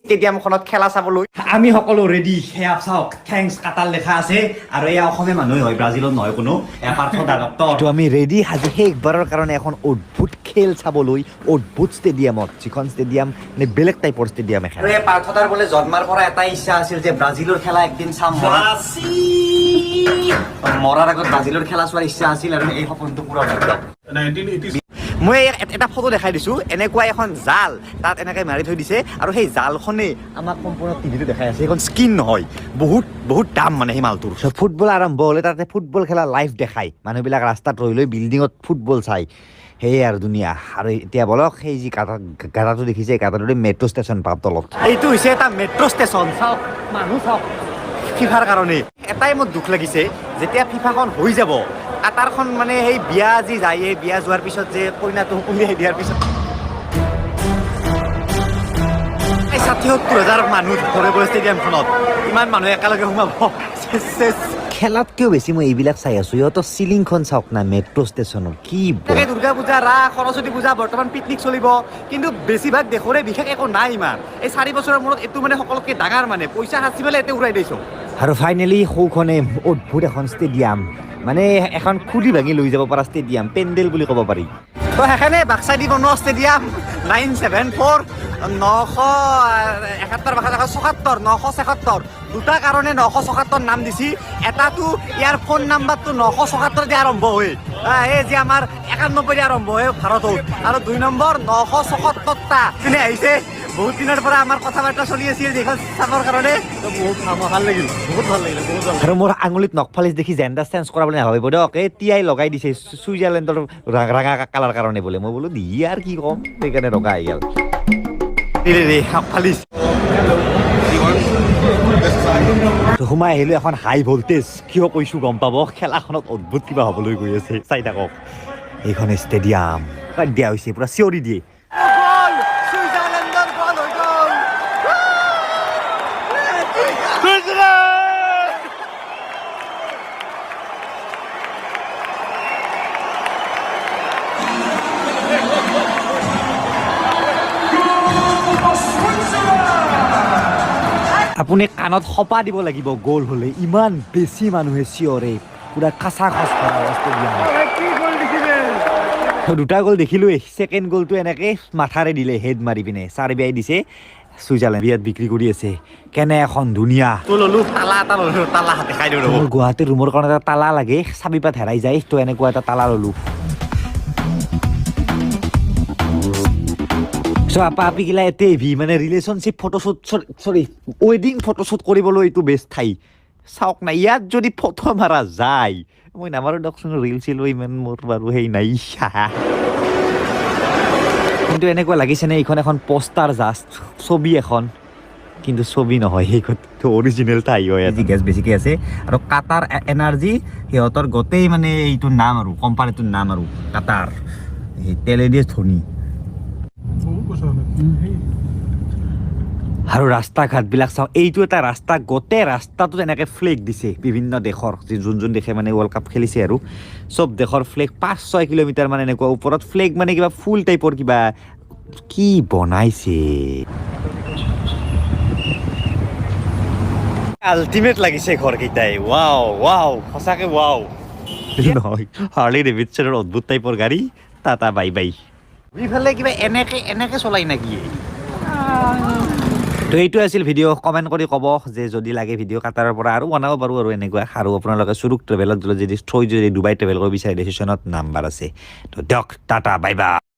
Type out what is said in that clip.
ষ্টেডিয়ামখনত খেলা চাবলৈ আমি সকলো ৰেডি সেয়া চাওক থেংকছ কাটাৰ লেখা আছে আৰু এয়া অসমীয়া মানুহে হয় ব্ৰাজিলত নহয় কোনো পাৰ্থ দাদত্ত তো আমি ৰেডি সাজু শেষবাৰৰ কাৰণে এখন অদ্ভুত খেল চাবলৈ অদ্ভুত ষ্টেডিয়ামত যিখন ষ্টেডিয়াম মানে বেলেগ টাইপৰ ষ্টেডিয়াম এখন আৰু এই পাৰ্থদাৰ বোলে জন্মৰ পৰা এটাই ইচ্ছা আছিল যে ব্ৰাজিলৰ খেলা একদিন চাম মৰাৰ আগত ব্ৰাজিলৰ খেলা চোৱাৰ ইচ্ছা আছিল আৰু এই সপোনটো পূৰা হ'ল মই এটা ফটো দেখাই দিছোঁ এনেকুৱা এখন জাল তাত এনেকৈ মাৰি থৈ দিছে আৰু সেই জালখনে আমাক সম্পূৰ্ণ টিভিটো দেখাই আছে সেইখন স্কিন নহয় বহুত দাম মানে সেই মালটোৰ ফুটবল আৰম্ভ হ'লে তাতে ফুটবল খেলা লাইভ দেখায় মানুহবিলাক ৰাস্তাত ৰৈ লৈ বিল্ডিঙত ফুটবল চাই সেয়ে আৰু ধুনীয়া আৰু এতিয়া বলক সেই যি গাঁতাটো দেখিছে গাঁতাটোতে মেট্ৰ' ষ্টেচন পাব তলত এইটো হৈছে এটা মেট্ৰ' ষ্টেচন চাওক মানুহ চাওক ফিফাৰ কাৰণে এটাই মোৰ দুখ লাগিছে যেতিয়া ফিফাখন হৈ যাব কাটাৰখন মানে সেই বিয়া যি যায় এই বিয়া যোৱাৰ পিছত যে কইনাটো উলিয়াই দিয়াৰ পিছত ৭০,০০০ মানুহ ভৰে ভৰে ষ্টেডিয়ামখনত ইমান মানুহ একেলগে সোমাব খেলাতকৈও বেছি মই এইবিলাক চাই আছো সিহঁতৰ চিলিংখন চাওক না মেট্ৰ' ষ্টেচনৰ কি দুৰ্গা পূজা ৰাস সৰস্বতী পূজা বৰ্তমান পিকনিক চলিব কিন্তু বেছিভাগ দেশৰে বিশেষ একো নাই ইমান এই 4 বছৰৰ মূৰত এইটো মানে সকলোতকৈ ডাঙৰ মানে পইচা সাঁচি পেলাই এতিয়া উৰাই দিছোঁ আৰু ফাইনেলি সৌখনে অদ্ভুত এখন ষ্টেডিয়াম মানে এখন খুলি ভাঙি লৈ যাব পৰা ষ্টেডিয়াম পেণ্ডেল বুলি ক'ব পাৰি তো সেইকাৰণে বাক্সাইদি বনোৱা ষ্টেডিয়াম 974 977 দুটা কাৰণে 977 নাম দিছি এটাটো ইয়াৰ ফোন নাম্বাৰটো 977 দিয়ে আৰম্ভ হয় এই যে আমাৰ 91 দিয়ে আৰম্ভ হয় ভাৰতত আৰু 2 নম্বৰ 977টা কোনে আহিছে বহুত দিনৰ পৰা আমাৰ কথা বাৰ্তা চলি আছিল যিখন চাবৰ কাৰণে বহুত ভাল লাগিল আৰু মোৰ আঙুলিত নখফালিচ দেখি জেণ্ডাৰ চেঞ্জ কৰা বুলি নাভাবিব দিয়ক এই টিআই লগাই দিছে ছুইজাৰলেণ্ডৰ ৰঙা কালাৰ কাৰণে বোলে মই বোলো দি আৰু কি ক'ম সেইকাৰণে ৰঙা আহি গ'ল সোমাই আহিলো এখন হাই ভল্টেজ কিয় কৈছো গম পাব খেলাখনত অদ্ভুত কিবা হ'বলৈ গৈ আছে চাই থাকক এইখন ষ্টেডিয়াম দিয়া হৈছে পুৰা চিঞৰি দিয়ে আপুনি কাণত সপা দিব লাগিব গ'ল হ'লে ইমান বেছি মানুহে চিঞৰে পুৰা খাচা খচ কৰা দুটা গ'ল দেখিলোৱেই ছেকেণ্ড গ'লটো এনেকৈ মাথাৰে দিলে হেড মাৰি পিনে চাৰিবিয়াই দিছে ছুইজাৰলেণ্ড বিয়াত বিক্ৰী কৰি আছে কেনে এখন ধুনীয়া তালা দেখাই দিওঁ গুৱাহাটীৰ ৰুমৰ কাৰণে এটা তালা লাগে চাবি পাত হেৰাই যায় তো এনেকুৱা এটা তালা ল'লো আপিগিলা এটেভি মানে ৰিলেশ্যনশ্বিপ ফটোশ্বুট চৰি ৱেডিং ফটোশ্বুট কৰিবলৈ এইটো বেষ্ট ঠাই চাওক না ইয়াত যদি ফটো মাৰা যায় মই নামাৰো দিয়কচোন ৰিল চিলো ইমান মোৰ বাৰু সেই নাই কিন্তু এনেকুৱা লাগিছেনে এইখন এখন পোষ্টাৰ জাষ্ট ছবি এখন কিন্তু ছবি নহয় সেইখনটো অৰিজিনেল ঠাই হয় আজি গেছ বেছিকৈ আছে আৰু কাটাৰ এনাৰ্জি সিহঁতৰ গোটেই মানে এইটোৰ নাম আৰু কোম্পানীটোৰ নাম আৰু কাটাৰ সেই তেলেদিয়ে ধনী আৰু ৰাস্তা ঘাটবিলাক চাওঁ এইটো এটা ৰাস্তা গোটেই ৰাস্তাটোত এনেকৈ ফ্লেগ দিছে বিভিন্ন দেশৰ যোন দেশে মানে ৱৰ্ল্ড কাপ খেলিছে আৰু চব দেশৰ ফ্লেগ 5-6 কিলোমিটাৰ মানে এনেকুৱা ওপৰত ফ্লেগ মানে কিবা ফুল টাইপৰ কিবা কি বনাইছে আল্টিমেট লাগিছে ঘৰকেইটাই ৱাও সঁচাকৈ ৱাও নহয় হাৰ্লি ডেভিডছনৰ অদ্ভুত টাইপৰ গাড়ী টাটা বাই বাই ইফালে কিবা এনেকে চলাই নেকি তো এইটো আছিল ভিডিঅ' কমেণ্ট কৰি ক'ব যে যদি লাগে ভিডিঅ' কাটাৰৰ পৰা আৰু বনাব পাৰোঁ আৰু এনেকুৱা আৰু আপোনালোকে চুৰুক ট্ৰেভেলত যদি ডুবাই ট্ৰেভেল কৰিব বিচাৰে ডেচিশ্যনত নাম্বাৰ আছে তো দিয়ক টাটা বাই বাই